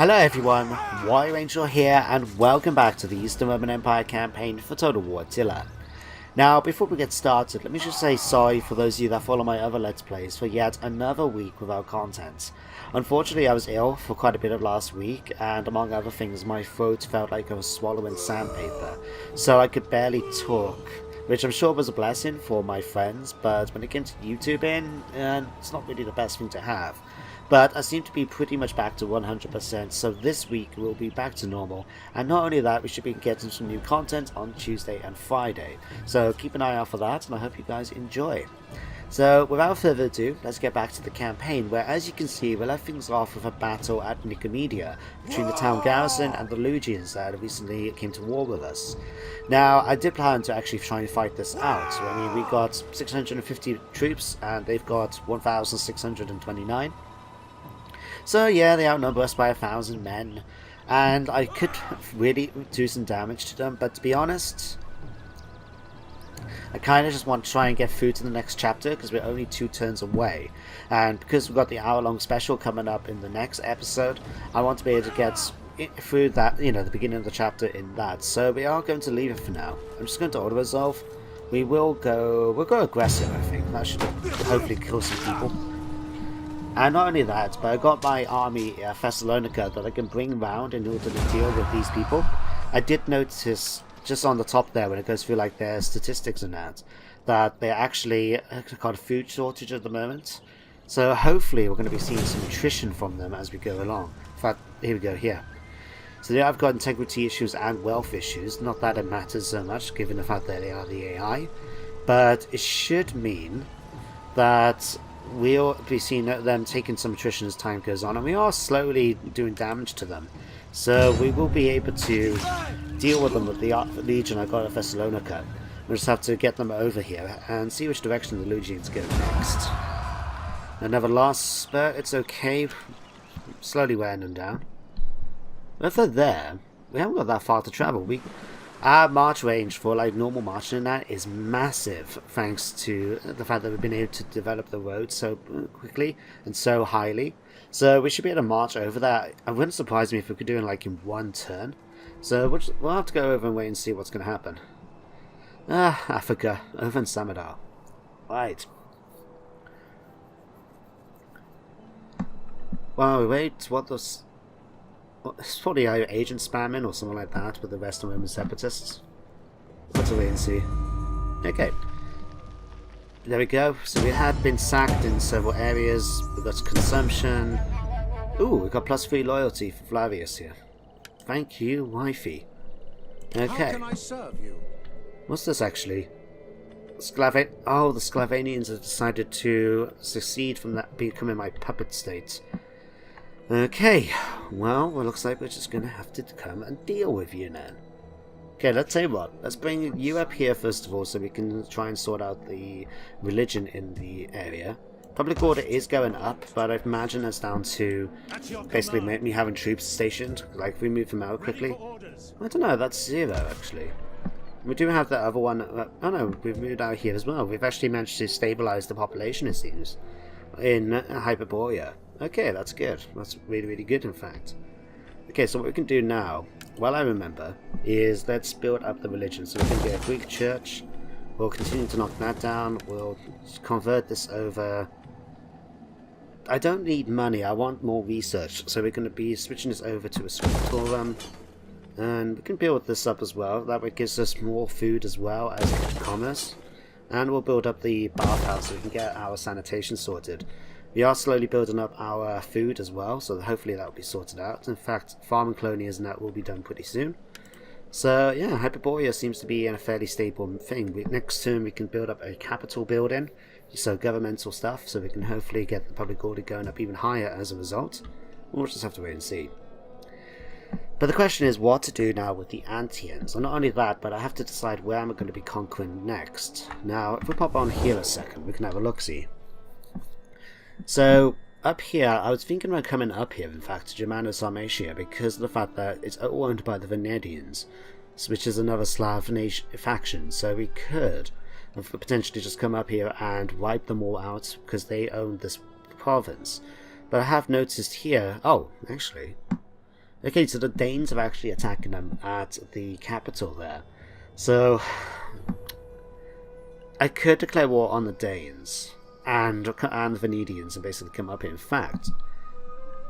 Hello everyone, Warrior Angel here, and welcome back to the Eastern Roman Empire campaign for Total War Attila. Now, before we get started, let me just say sorry for those of you that follow my other Let's Plays for yet another week without content. Unfortunately, I was ill for quite a bit of last week, and among other things, my throat felt like I was swallowing sandpaper, so I could barely talk, which I'm sure was a blessing for my friends, but when it came to YouTubing, it's not really the best thing to have. But I seem to be pretty much back to 100%, so this week we'll be back to normal, and not only that, we should be getting some new content on Tuesday and Friday, so keep an eye out for that, and I hope you guys enjoy. So without further ado, let's get back to the campaign, where as you can see, we left things off with a battle at Nicomedia between the town garrison and the Lugians that recently came to war with us. Now, I did plan to actually try and fight this out. I mean, we got 650 troops, and they've got 1,629. So yeah, they outnumber us by 1,000 men, and I could really do some damage to them, but to be honest, I kind of just want to try and get through to the next chapter, because we're only 2 turns away, and because we've got the hour-long special coming up in the next episode, I want to be able to get through that, the beginning of the chapter in that, so we are going to leave it for now. I'm just going to auto-resolve. We'll go aggressive, I think. That should hopefully kill some people. And not only that, but I got my army Thessalonica that I can bring round in order to deal with these people. I did notice just on the top there when it goes through like their statistics and that they actually got a food shortage at the moment. So hopefully we're going to be seeing some nutrition from them as we go along. In fact, here we go here. So yeah, I've got integrity issues and wealth issues. Not that it matters so much given the fact that they are the AI. But it should mean that we'll be seeing them taking some attrition as time goes on, and we are slowly doing damage to them. So we will be able to deal with them with the Legion I got at Thessalonica. We'll just have to get them over here and see which direction the Legions go next. Another loss, but it's okay. Slowly wearing them down. But if they're there, we haven't got that far to travel. Our march range for like normal marching and that is massive, thanks to the fact that we've been able to develop the road so quickly and so highly. So we should be able to march over that. It wouldn't surprise me if we could do it like in 1 turn. So we'll have to go over and wait and see what's going to happen. Africa, over in Samadar. Right. While we wait, what does... It's probably either agent spamming or something like that with the Western Roman separatists. Let's wait and see. Okay. There we go. So we had been sacked in several areas. We got consumption. Ooh, we got +3 loyalty for Flavius here. Thank you, wifey. Okay. How can I serve you? What's this actually? Oh, the Sclavanians have decided to secede from that becoming my puppet state. Okay, well, it looks like we're just going to have to come and deal with you now. Okay, let's say what. Let's bring you up here first of all so we can try and sort out the religion in the area. Public order is going up, but I imagine that's down to basically me having troops stationed. Like, if we move them out quickly. I don't know, that's 0 actually. We do have the other one. Oh no, we've moved out here as well. We've actually managed to stabilize the population, it seems, in Hyperborea. Okay, that's good. That's really, really good, in fact. Okay, so what we can do now, while I remember, is let's build up the religion. So we can get a Greek church. We'll continue to knock that down. We'll convert this over. I don't need money. I want more research. So we're going to be switching this over to a scriptorum. And we can build this up as well. That way it gives us more food as well as commerce. And we'll build up the bathhouse so we can get our sanitation sorted. We are slowly building up our food as well, so hopefully that will be sorted out. In fact, farming colonies and that will be done pretty soon. So yeah, Hyperborea seems to be a fairly stable thing. Next turn we can build up a capital building, so governmental stuff, so we can hopefully get the public order going up even higher as a result. We'll just have to wait and see. But the question is what to do now with the Antians. And not only that, but I have to decide where I'm going to be conquering next. Now, if we pop on here a second, we can have a look-see. So, up here, I was thinking about coming up here, in fact, to Germano-Sarmatia, because of the fact that it's all owned by the Venedians, which is another Slav faction, so we could potentially just come up here and wipe them all out, because they own this province. But I have noticed here, oh, actually, Okay, so the Danes are actually attacking them at the capital there. So I could declare war on the Danes and the Venedians and basically come up here. In fact,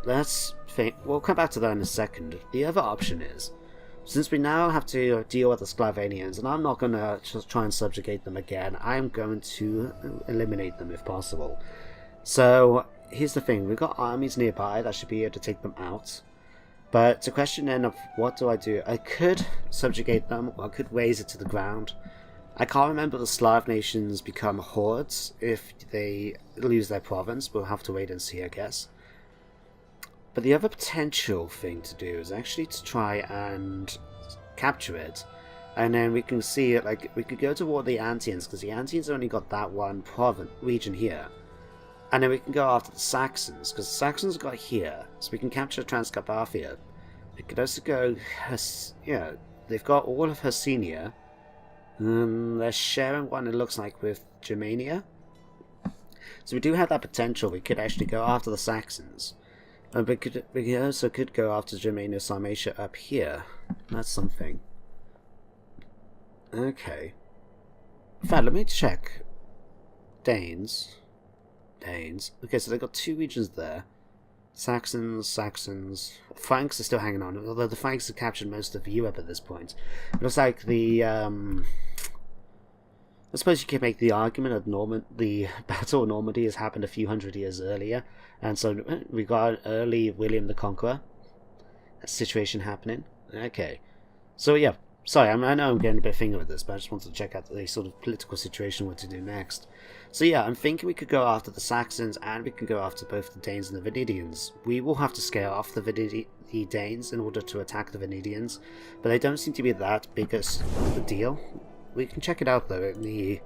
we'll come back to that in a second. The other option is, since we now have to deal with the Sclavonians, and I'm not going to just try and subjugate them again, I'm going to eliminate them if possible. So here's the thing, we've got armies nearby that should be able to take them out. But the question then of what do? I could subjugate them, or I could raise it to the ground. I can't remember if the Slav nations become hordes if they lose their province. We'll have to wait and see, I guess. But the other potential thing to do is actually to try and capture it. And then we can see it, like, we could go toward the Antians, because the Antians only got that one region here. And then we can go after the Saxons, because the Saxons got here, so we can capture Transcarpathia. We could also go, they've got all of Hercynia. They're sharing one, it looks like, with Germania. So we do have that potential. We could actually go after the Saxons. We also could go after Germania Sarmatia up here. That's something. Okay. In fact, let me check. Danes. Okay, so they've got two regions there. Saxons. Franks are still hanging on, although the Franks have captured most of Europe at this point. It looks like the, I suppose you could make the argument that the Battle of Normandy has happened a few hundred years earlier, and so we got early William the Conqueror situation happening. Okay, so yeah, sorry, I know I'm getting a bit finger with this, but I just wanted to check out the sort of political situation, what to do next. So yeah, I'm thinking we could go after the Saxons, and we can go after both the Danes and the Venedians. We will have to scale off the Danes in order to attack the Venedians, but they don't seem to be that big a deal. We can check it out though in the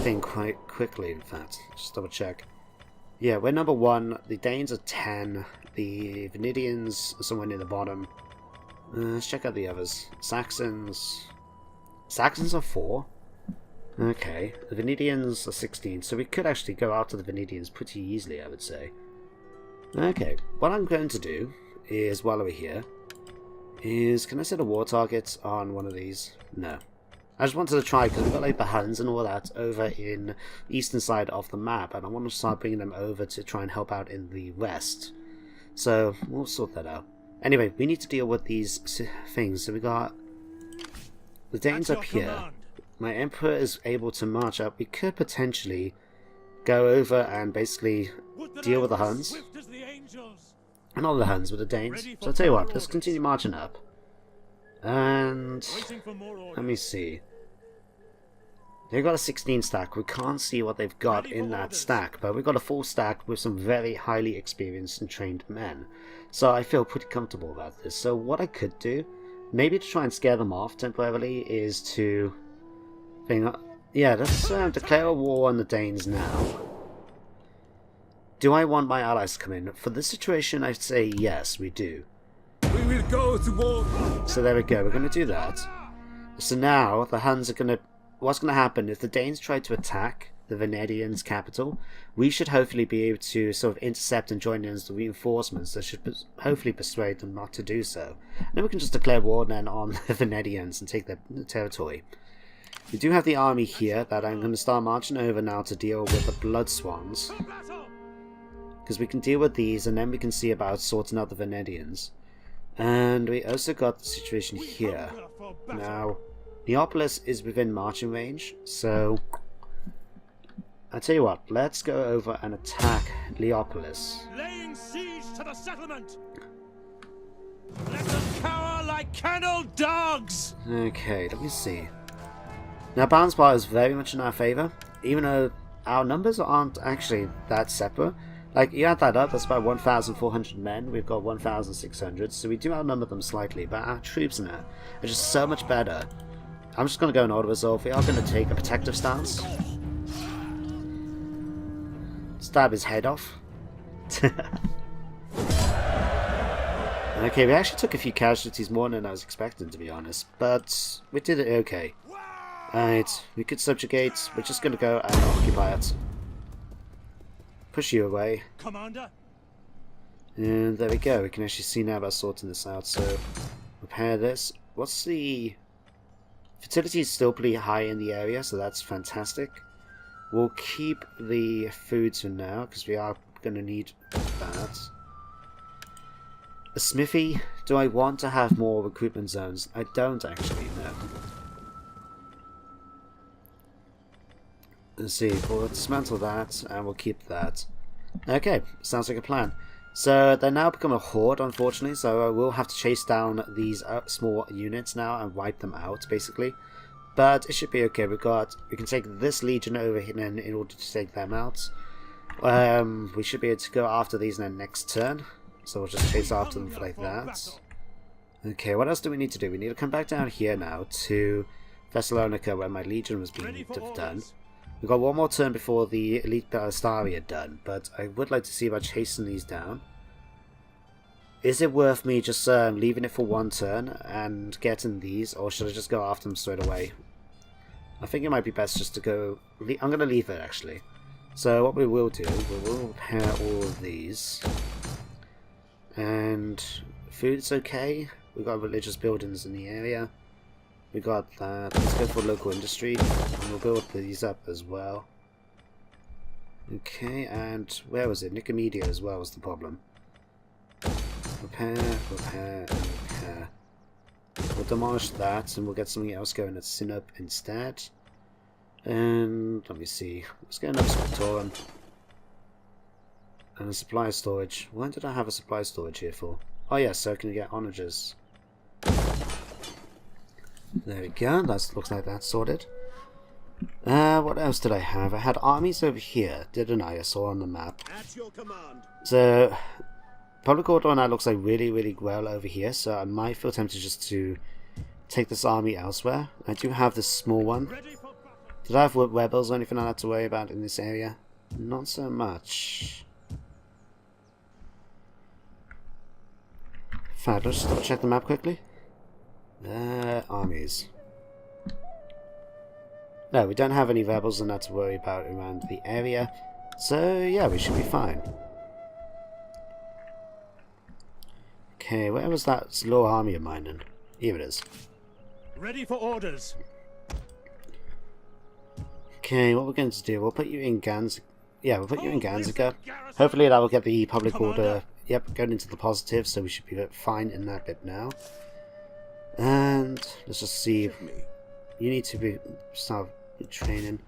thing quite quickly, in fact. Just double check. Yeah, we're number 1, the Danes are 10, the Venedians are somewhere near the bottom. Let's check out the others. Saxons are 4. Okay, the Venedians are 16, so we could actually go after the Venedians pretty easily, I would say. Okay, what I'm going to do is, while we're here, can I set a war target on one of these? No. I just wanted to try, because we've got like the Huns and all that over in the eastern side of the map, and I want to start bringing them over to try and help out in the west. So, we'll sort that out. Anyway, we need to deal with these things. So we got the Danes up here. My Emperor is able to march up. We could potentially go over and basically deal with the Huns. Not the Huns, but the Danes. So I'll tell you what, let's continue marching up. And let me see. They've got a 16 stack. We can't see what they've got in that stack, but we've got a full stack with some very highly experienced and trained men. So I feel pretty comfortable about this. So what I could do, maybe to try and scare them off temporarily, is to let's declare a war on the Danes now. Do I want my allies to come in? For this situation, I'd say yes, we do. We will go to war. So there we go, we're going to do that. So now, the Huns are going to... What's going to happen, if the Danes try to attack the Venedians' capital, we should hopefully be able to sort of intercept and join in as the reinforcements that should hopefully persuade them not to do so. And then we can just declare war then on the Venedians and take their territory. We do have the army here that I'm going to start marching over now to deal with the Blood Swans. Because we can deal with these and then we can see about sorting out the Venedians. And we also got the situation here. Now, Neapolis is within marching range, so I tell you what, let's go over and attack Leopolis. Laying siege to the settlement. Let them cower like kennelled dogs. Okay, let me see. Now, Barnsbar is very much in our favour, even though our numbers aren't actually that separate. Like, you add that up, that's about 1,400 men, we've got 1,600, so we do outnumber them slightly, but our troops now are just so much better. I'm just going to go in auto-resolve. We are going to take a protective stance. Stab his head off. Okay, we actually took a few casualties more than I was expecting, to be honest, but we did it okay. Alright, we could subjugate. We're just going to go and occupy it. Push you away. Commander? And there we go, we can actually see now about sorting this out. So, repair this. What's the... Fertility is still pretty high in the area, so that's fantastic. We'll keep the foods for now, because we are going to need that. A smithy. Do I want to have more recruitment zones? I don't actually, no. Let's see, we'll dismantle that, and we'll keep that. Okay, sounds like a plan. So, they now become a horde, unfortunately, so I will have to chase down these small units now and wipe them out, basically. But it should be okay. We can take this legion over here in order to take them out. We should be able to go after these in the next turn. So we'll just chase after them like that. Okay, what else do we need to do? We need to come back down here now to Thessalonica, where my legion was being done. We've got one more turn before the Elite Ballistari are done, but I would like to see about chasing these down. Is it worth me just leaving it for one turn and getting these, or should I just go after them straight away? I think it might be best just to go... I'm going to leave it, actually. So what we will do, we will repair all of these. And food's okay. We've got religious buildings in the area. We got that. Let's go for local industry. And we'll build these up as well. Okay, and where was it? Nicomedia as well was the problem. Repair, repair, and repair. We'll demolish that and we'll get something else going at Sinup instead. And let me see. Let's get another Scriptorum. And a supply storage. Why did I have a supply storage here for? Oh yeah, so I can get onagers. There we go. That looks like that's sorted. What else did I have? I had armies over here, didn't I? I saw on the map. At your command. So, public order on that looks like really well over here, so I might feel tempted just to take this army elsewhere. I do have this small one. Did I have rebels or anything like that to worry about in this area? Not so much. In fact, let's just double check the map quickly. Armies. No, we don't have any rebels and that to worry about around the area. So, yeah, we should be fine. Okay, where was that low army of mine then? Here it is. Ready for orders. Okay, what we're going to do, we'll put you in Gans. Yeah, we'll put you in Ganzica. Hopefully that will get the public order, yep, going into the positive, so we should be fine in that bit now. And let's just see. You need to start training.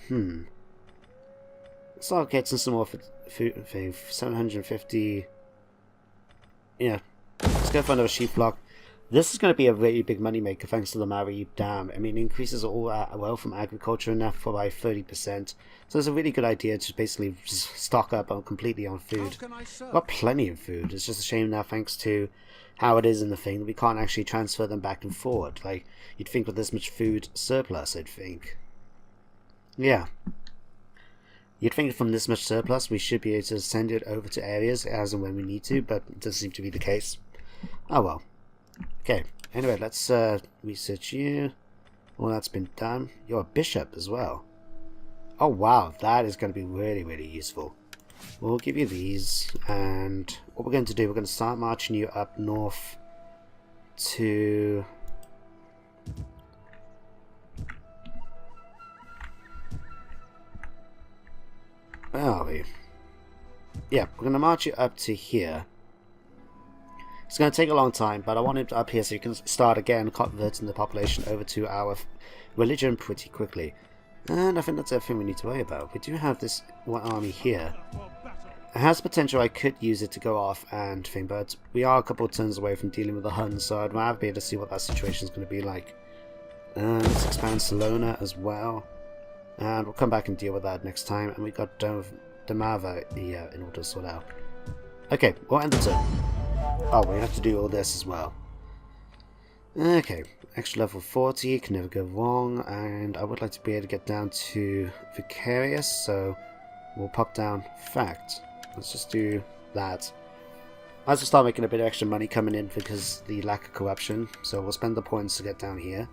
Let's start getting some more food. 750. Yeah, let's go for another sheep block. This is going to be a really big money maker thanks to the Mari Dam. I mean, it increases all wealth from agriculture and that for by 30%. So it's a really good idea to basically just stock up completely on food. Got plenty of food. It's just a shame now, thanks to how it is in the thing, that we can't actually transfer them back and forward. Like, you'd think with this much food surplus, I'd think. Yeah. You'd think from this much surplus, we should be able to send it over to areas as and when we need to, but it doesn't seem to be the case. Oh well. Okay, anyway, let's research you. All that's been done. You're a bishop as well. Oh wow, that is going to be really useful. We'll give you these, and what we're going to do, we're going to start marching you up north to... Where are we? Yeah, we're going to march you up to here. It's going to take a long time, but I want it up here so you can start again converting the population over to our religion pretty quickly. And I think that's everything we need to worry about. We do have this one army here. It has potential. I could use it to go off and thing, but we are a couple of turns away from dealing with the Huns, so I'd rather be able to see what that situation is going to be like. Let's expand Salona as well. And we'll come back and deal with that next time. And we got Damava here in order to sort out. Okay, we'll end the turn. Oh, we have to do all this as well. Okay, extra level 40, can never go wrong, and I would like to be able to get down to Vicarious, so we'll pop down Fact. Let's just do that. I have to start making a bit of extra money coming in because the lack of corruption, so we'll spend the points to get down here.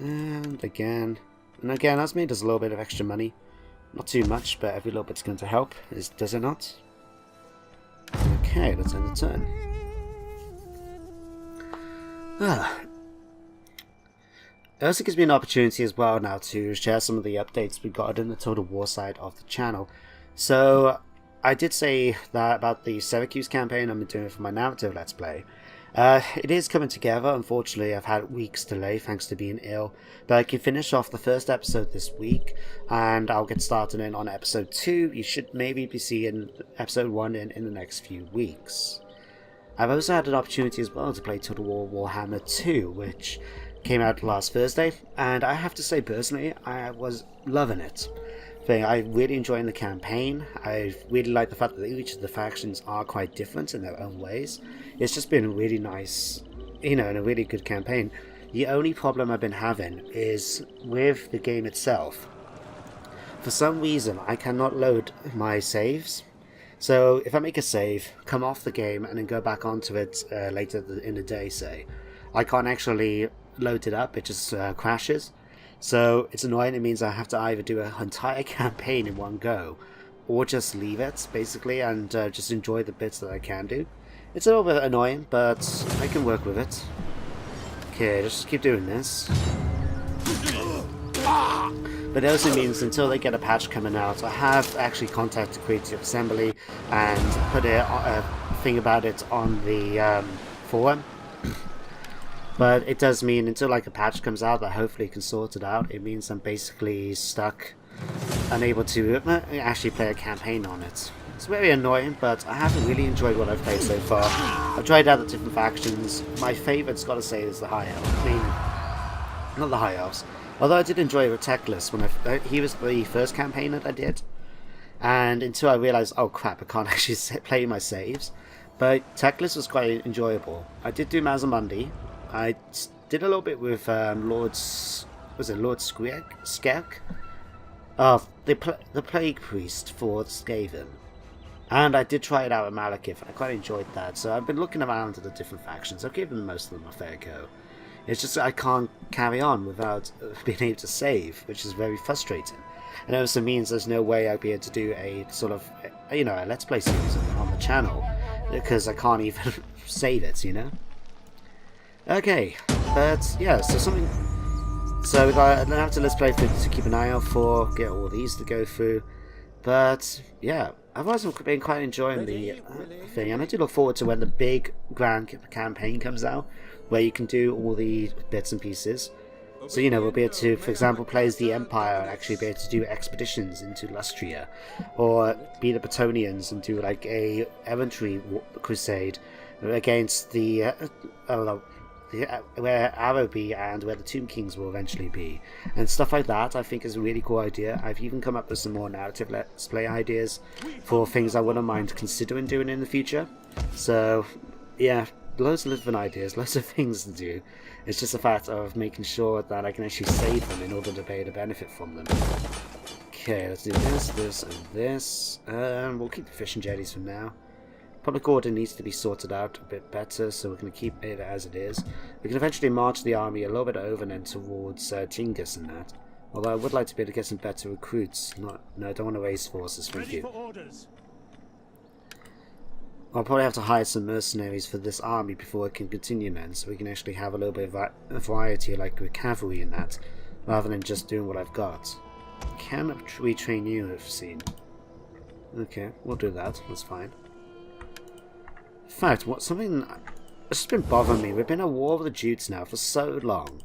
And again, that's made us a little bit of extra money. Not too much, but every little bit's going to help, does it not? Okay, let's end the turn. It also gives me an opportunity as well now to share some of the updates we got in the Total War side of the channel. So, I did say that about the Syracuse campaign I've been doing for my narrative Let's Play. It is coming together. Unfortunately, I've had weeks delay thanks to being ill, but I can finish off the first episode this week, and I'll get started in on episode 2. You should maybe be seeing episode 1 in the next few weeks. I've also had an opportunity as well to play Total War Warhammer 2, which came out last Thursday, and I have to say personally, I was loving it. I'm really enjoying the campaign. I really like the fact that each of the factions are quite different in their own ways. It's just been really nice, and a really good campaign. The only problem I've been having is with the game itself. For some reason, I cannot load my saves. So if I make a save, come off the game, and then go back onto it later in the day, say, I can't actually load it up. It just crashes. So it's annoying. It means I have to either do an entire campaign in one go, or just leave it, basically, and just enjoy the bits that I can do. It's a little bit annoying, but I can work with it. Okay, just keep doing this. But it also means until they get a patch coming out, I have actually contacted Creative Assembly and put a thing about it on the forum. But it does mean until like a patch comes out that hopefully can sort it out, it means I'm basically stuck, unable to actually play a campaign on it. It's very annoying, but I have really enjoyed what I've played so far. I've tried out the different factions. My favourite's got to say is the High Elf. I mean, not the High Elves. Although I did enjoy Teclis when he was the first campaign that I did. And until I realised, oh crap, I can't actually play my saves. But Teclis was quite enjoyable. I did do Mazamundi. I did a little bit with Lord Skerk? Oh, the Plague Priest for Skaven. And I did try it out at Malekith, and I quite enjoyed that. So I've been looking around at the different factions. I've given most of them a fair go. It's just that I can't carry on without being able to save, which is very frustrating. And it also means there's no way I'd be able to do a sort of, a Let's Play series on the channel, because I can't even save it, Okay, but yeah, so we got an Let's Play to keep an eye out for, get all these to go through, but yeah, I've also been quite enjoying the thing, and I do look forward to when the big grand campaign comes out, where you can do all the bits and pieces. So, we'll be able to, for example, play as the Empire and actually be able to do expeditions into Lustria, or be the Bretonnians and do like a Errantry crusade against the where Araby and where the Tomb Kings will eventually be, and stuff like that. I think is a really cool idea. I've even come up with some more narrative Let's Play ideas for things I wouldn't mind considering doing in the future. So yeah, loads of different ideas, loads of things to do. It's just a fact of making sure that I can actually save them in order to be able to benefit from them. Okay, let's do this, and this. We'll keep the fishing jetties for now. Public order needs to be sorted out a bit better, so we're going to keep it as it is. We can eventually march the army a little bit over and then towards Tingis and that. Although I would like to be able to get some better recruits. No, I don't want to raise forces, thank you. I'll probably have to hire some mercenaries for this army before I can continue then, so we can actually have a little bit of variety like with cavalry and that, rather than just doing what I've got. Can retrain you, I've seen. Okay, we'll do that, that's fine. In fact, something that's just been bothering me. We've been at war with the Jutes now for so long.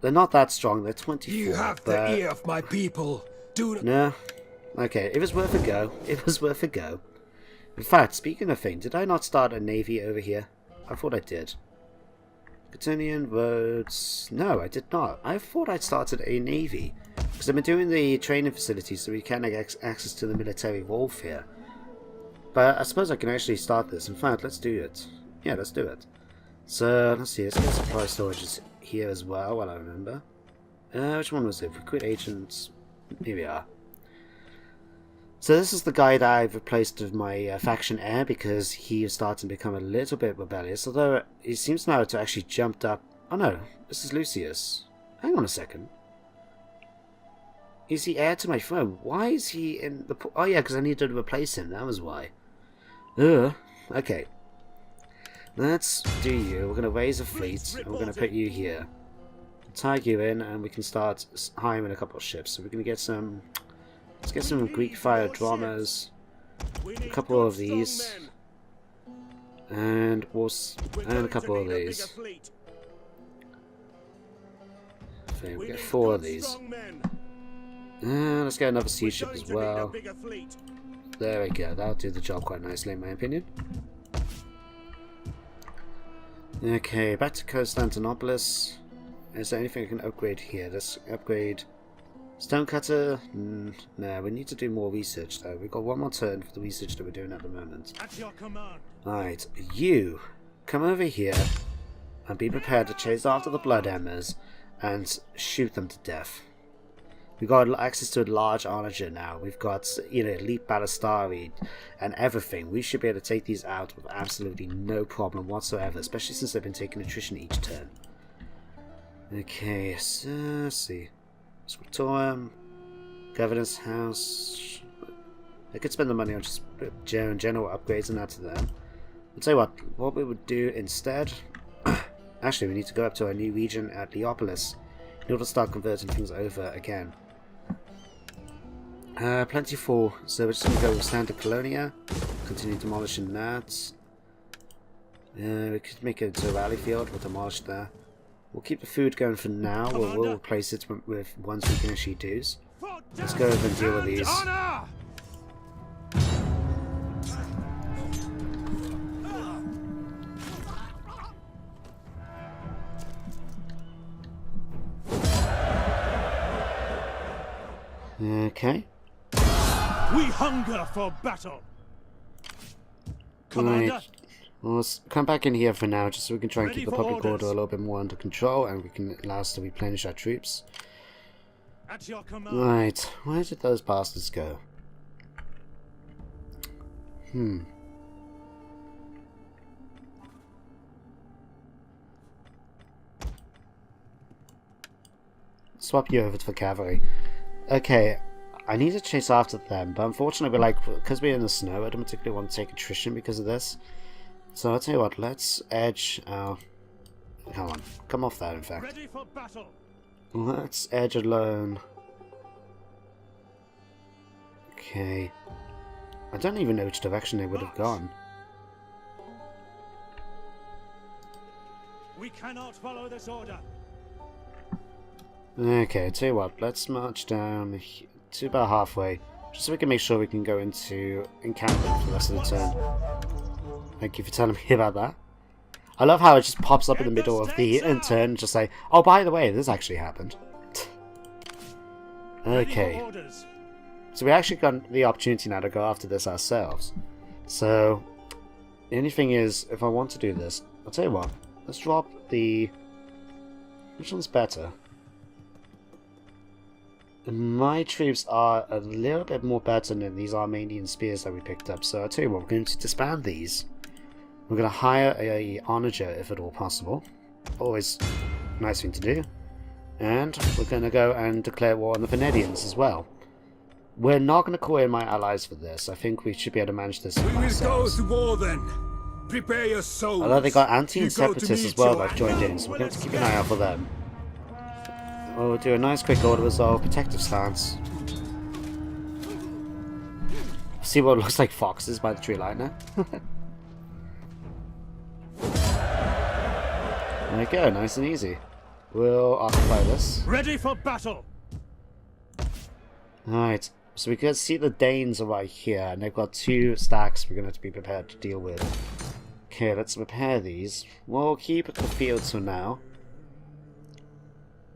They're not that strong. They're 24. You have the ear of my people. No. Okay, it was worth a go. It was worth a go. In fact, speaking of things, did I not start a navy over here? I thought I did. Cotillion roads. No, I did not. I thought I'd started a navy because I've been doing the training facilities so we can get access to the military warfare. But I suppose I can actually start this. In fact, let's do it. Yeah, let's do it. So, let's see. Let's get supply storages here as well, while I remember. Which one was it? Recruit agents. Here we are. So this is the guy that I've replaced with my faction heir, because he is starting to become a little bit rebellious. Although, he seems now to actually jumped up. Oh no, this is Lucius. Hang on a second. He's the heir to my throne. Why is he in the... Oh yeah, because I need to replace him. That was why. Ugh. Okay. Let's do you. We're going to raise a fleet, and we're going to put you here. Tag you in, and we can start hiring a couple of ships. So we're going to get some... Let's get some Greek fire dramas. A couple of these. And a couple of these. Okay, we get 4 of these. Let's get another siege ship as well. There we go. That'll do the job quite nicely, in my opinion. Okay, back to Constantinopolis. Is there anything I can upgrade here? Let's upgrade Stonecutter. No, we need to do more research though. We've got one more turn for the research that we're doing at the moment. Alright, you come over here and be prepared to chase after the Blood Emmers and shoot them to death. We've got access to a large onager now. We've got, you know, elite ballistari and everything. We should be able to take these out with absolutely no problem whatsoever, especially since they've been taking attrition each turn. Okay, so let's see. Scriptorium, Governance House. I could spend the money on just general upgrades and that to them. I'll tell you what we would do instead. Actually, we need to go up to our new region at Leopolis in order to start converting things over again. Plenty full, so we're just going to go with Santa Colonia, continue demolishing that. We could make it into a rally field, we'll demolish that. We'll keep the food going for now, we'll replace it with ones we can actually do. Let's go over and deal with these. Okay. We hunger for battle. Commander. Right. Well, let's come back in here for now, just so we can try and keep the public order a little bit more under control, and we can allow us to replenish our troops. At your command. Right, where did those bastards go? Swap you over for cavalry. Okay, I need to chase after them, but unfortunately, because we're in the snow, I don't particularly want to take attrition because of this. So I'll tell you what, let's edge our... Come on, come off that in fact. Ready for battle. Let's edge alone. Okay. I don't even know which direction they would have gone. We cannot follow this order. Okay, tell you what, let's march down to about halfway, just so we can make sure we can go into encampment for the rest of the turn. Thank you for telling me about that. I love how it just pops up in the middle of the turn and just say, oh, by the way, this actually happened. Okay. So we actually got the opportunity now to go after this ourselves. So, the only thing is, if I want to do this, I'll tell you what, let's drop the... Which one's better? My troops are a little bit more better than these Armenian spears that we picked up, so I'll tell you what, we're going to disband these. We're going to hire a onager if at all possible. Always a nice thing to do. And we're going to go and declare war on the Venedians as well. We're not going to call in my allies for this. I think we should be able to manage this ourselves. We will go to war then. Prepare your souls. Although they got anti-separatists as well that have joined in, so we're going to keep an eye out for them. We'll do a nice quick order resolve, protective stance. See what looks like foxes by the tree line now. There we go, nice and easy. We'll occupy this. Ready for battle. Alright, so we can see the Danes are right here, and they've got 2 stacks we're going to have to be prepared to deal with. Okay, let's repair these. We'll keep the fields for now.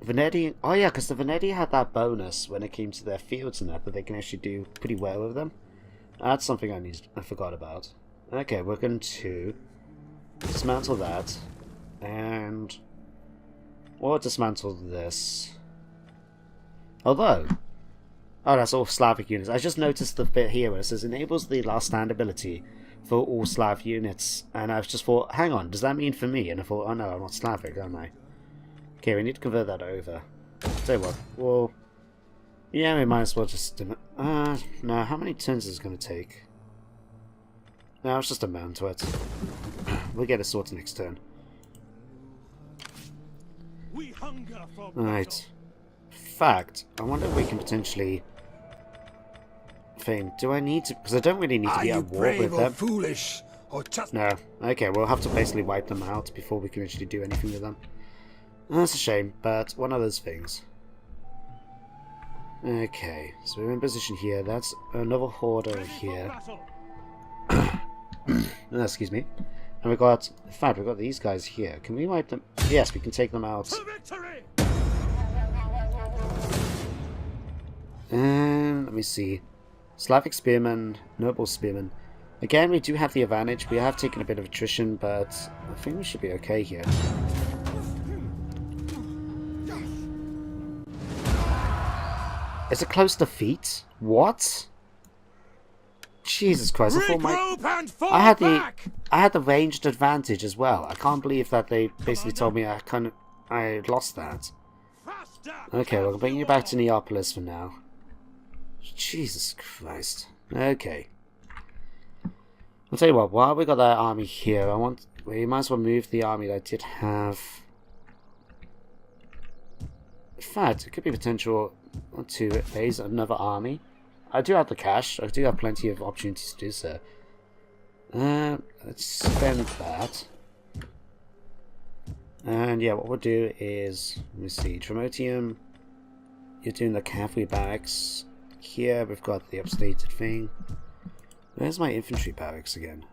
Veneti, oh yeah, because the Veneti had that bonus when it came to their fields and that they can actually do pretty well with them. That's something I forgot about. Okay, we're going to dismantle that, and we'll dismantle this. Although, oh, that's all Slavic units. I just noticed the bit here where it says enables the last stand ability for all Slav units, and I just thought, hang on, does that mean for me? And I thought, oh no, I'm not Slavic, am I? Okay, we need to convert that over. Tell you what, well, Yeah, we might as well just... no, how many turns is it going to take? No, it's just a mount to it. We'll get a sorted next turn. We hunger for Right. Fact, I wonder if we can potentially... do I need to... Because I don't really need to Are be you at war brave with or them. foolish, or just... No. Okay, we'll have to basically wipe them out before we can actually do anything with them. That's a shame, but one of those things. Okay, so we're in position here. That's another horde over here. Excuse me. And we've got... In fact, we've got these guys here. Can we wipe them? Yes, we can take them out. To victory! And let me see. Slavic Spearmen, Noble Spearmen. Again, we do have the advantage. We have taken a bit of attrition, but I think we should be okay here. It's a close defeat? What? Jesus Christ! I thought I had the ranged advantage as well. I can't believe that they basically told me I lost that. Okay, well, I'll bring you back to Neapolis for now. Jesus Christ. Okay. I'll tell you what, while we got that army here, we might as well move the army that I did have. In fact, it could be potential to raise another army. I do have the cash, I do have plenty of opportunities to do so. Let's spend that. And yeah, what we'll do is, let me see, Tremotium, you're doing the cavalry barracks. Here we've got the upstated thing. Where's my infantry barracks again?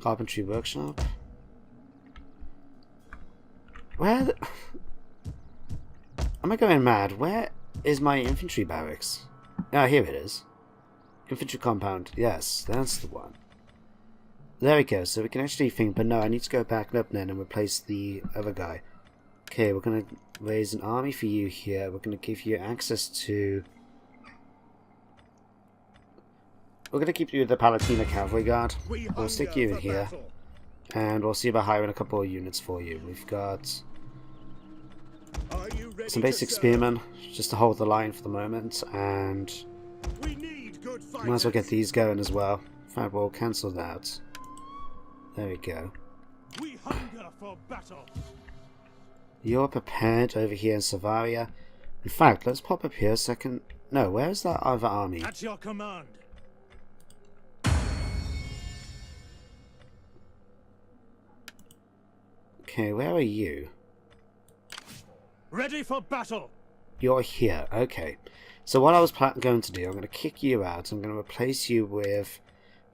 Carpentry workshop? Where am I going mad? Where is my infantry barracks? Ah, here it is. Infantry compound. Yes, that's the one. There we go. So we can actually think, but no, I need to go back up then and replace the other guy. Okay, we're going to raise an army for you here. We're going to give you access to... We're going to keep you with the Palatina Cavalry Guard. We'll stick you in here. And we'll see about hiring a couple of units for you. We've got some basic spearmen, just to hold the line for the moment. And might as well get these going as well. In fact, we'll cancel that. There we go. We hunger for battle. You're prepared over here in Savaria. In fact, let's pop up here a second. No, where is that other army? At your command. Okay, where are you? Ready for battle. You're here. Okay. So what I was going to do, I'm going to kick you out. I'm going to replace you with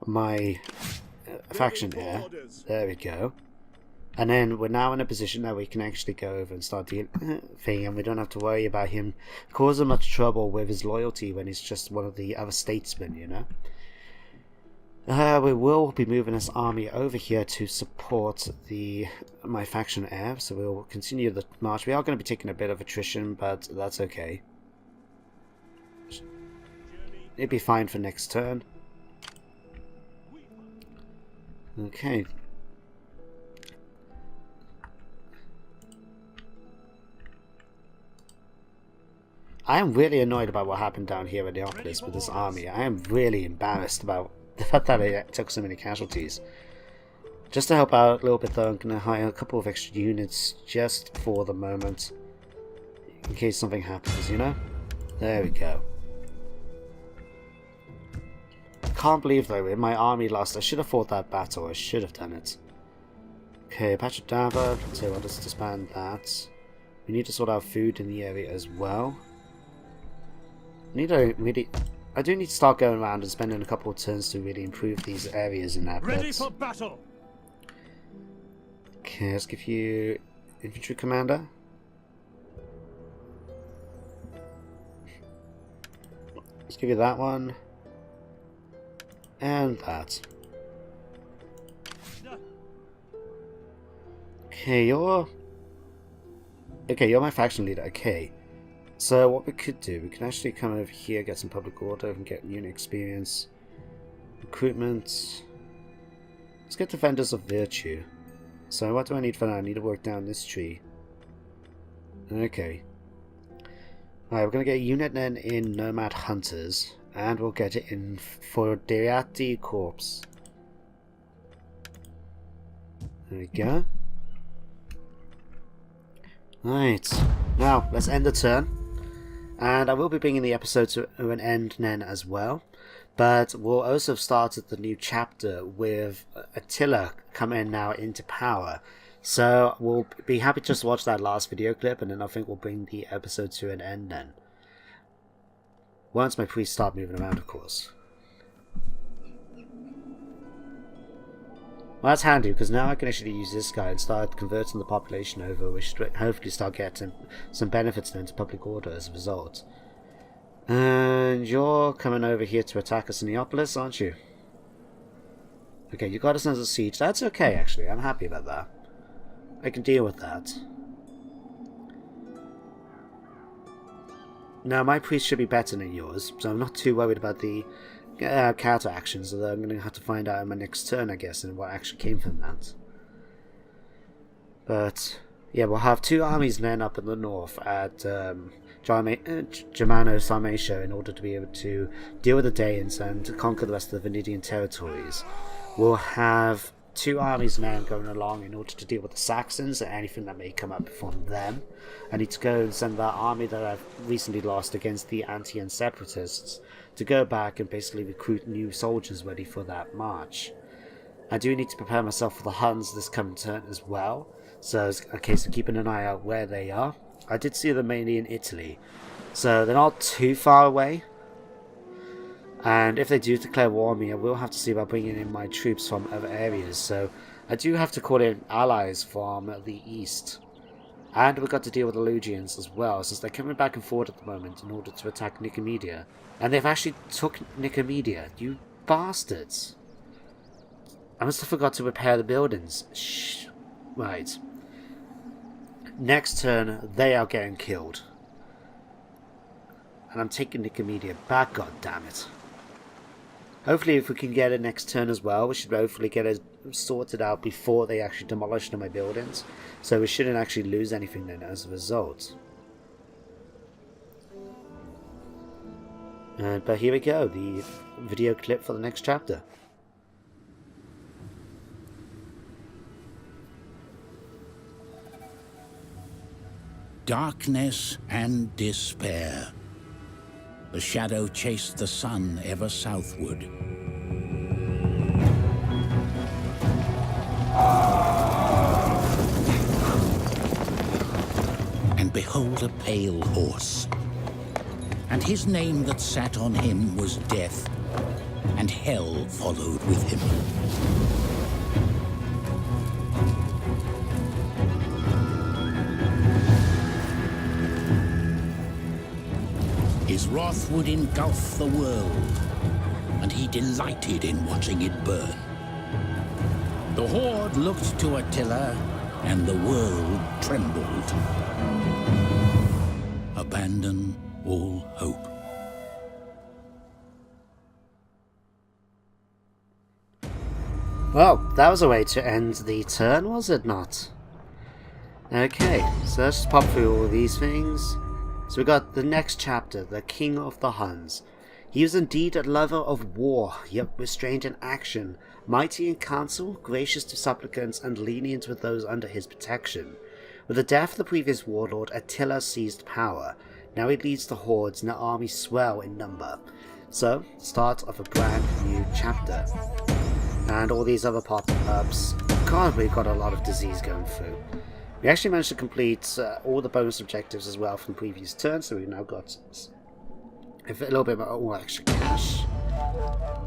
my faction heir. There we go. And then we're now in a position that we can actually go over and start dealing thing, and we don't have to worry about him causing much trouble with his loyalty when he's just one of the other statesmen, you know. We will be moving this army over here to support my faction heir, so we'll continue the march. We are going to be taking a bit of attrition, but that's okay. It'd be fine for next turn. Okay. I am really annoyed about what happened down here in Neapolis with this army. I am really embarrassed about the fact that it took so many casualties. Just to help out a little bit though, I'm going to hire a couple of extra units just for the moment. In case something happens, you know? There we go. Can't believe though, in my army lost. I should have fought that battle. I should have done it. Okay, Pachadava. So let's disband that. We need to sort out food in the area as well. I do need to start going around and spending a couple of turns to really improve these areas in that. Ready for battle. Okay, let's give you infantry commander. Let's give you that one. And that. Okay, you're my faction leader. Okay. So what we could do, we can actually come over here, get some public order, and get unit experience. Recruitment. Let's get Defenders of Virtue. So what do I need for that? I need to work down this tree. Okay. Alright, we're going to get a unit then in Nomad Hunters, and we'll get it in for Deati Corps. There we go. Right, now let's end the turn. And I will be bringing the episode to an end then as well. But we'll also have started the new chapter with Attila coming now into power. So we'll be happy just to watch that last video clip, and then I think we'll bring the episode to an end then. Once my priests start moving around, of course. Well, that's handy, because now I can actually use this guy and start converting the population over, which should hopefully start getting some benefits then to public order as a result. And you're coming over here to attack us in Neapolis, aren't you? Okay, you got us under siege. That's okay, actually. I'm happy about that. I can deal with that. Now, my priest should be better than yours, so I'm not too worried about the counter actions, although I'm going to have to find out in my next turn, I guess, and what actually came from that. But, yeah, we'll have 2 armies then up in the north at Germano Sarmatia in order to be able to deal with the Danes and conquer the rest of the Venidian territories. We'll have 2 armies now going along in order to deal with the Saxons and anything that may come up from them. I need to go and send that army that I've recently lost against the Antian separatists to go back and basically recruit new soldiers ready for that march. I do need to prepare myself for the Huns this coming turn as well, so it's a case of keeping an eye out where they are. I did see them mainly in Italy, so they're not too far away. And if they do declare war on me, I will have to see about bringing in my troops from other areas. So I do have to call in allies from the east. And we've got to deal with the Lugians as well, since they're coming back and forward at the moment in order to attack Nicomedia. And they've actually took Nicomedia, you bastards. I must have forgot to repair the buildings. Shh. Right. Next turn, they are getting killed. And I'm taking Nicomedia back, god damn it. Hopefully if we can get it next turn as well, we should hopefully get it sorted out before they actually demolish my buildings. So we shouldn't actually lose anything then as a result. But here we go, the video clip for the next chapter. Darkness and despair. The shadow chased the sun ever southward. And behold a pale horse. And his name that sat on him was Death, and hell followed with him. His wrath would engulf the world, and he delighted in watching it burn. The horde looked to Attila, and the world trembled. Abandon all hope. Well, that was a way to end the turn, was it not? Okay, so let's just pop through all these things. So we got the next chapter, the King of the Huns. He was indeed a lover of war, yet restrained in action, mighty in council, gracious to supplicants, and lenient with those under his protection. With the death of the previous warlord, Attila seized power. Now he leads the hordes, and the army swell in number. So, start of a brand new chapter. And all these other pop-ups. God, we've got a lot of disease going through. We actually managed to complete all the bonus objectives as well from the previous turn, so we've now got a little bit more extra cash.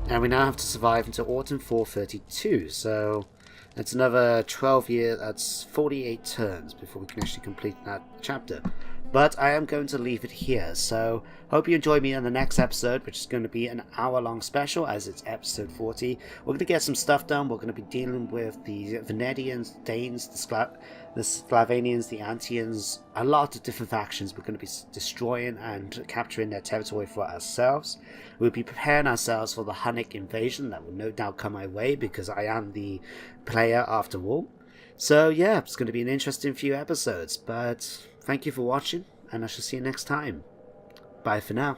And we now have to survive until autumn 432, so that's another 12 years, that's 48 turns before we can actually complete that chapter. But I am going to leave it here, so hope you enjoy me in the next episode, which is going to be an hour-long special, as it's episode 40. We're going to get some stuff done. We're going to be dealing with the Venedians, Danes, the Sclavanians, the Antians, a lot of different factions. We're going to be destroying and capturing their territory for ourselves. We'll be preparing ourselves for the Hunnic invasion that will no doubt come my way, because I am the player after all. So yeah, it's going to be an interesting few episodes, but thank you for watching, and I shall see you next time. Bye for now.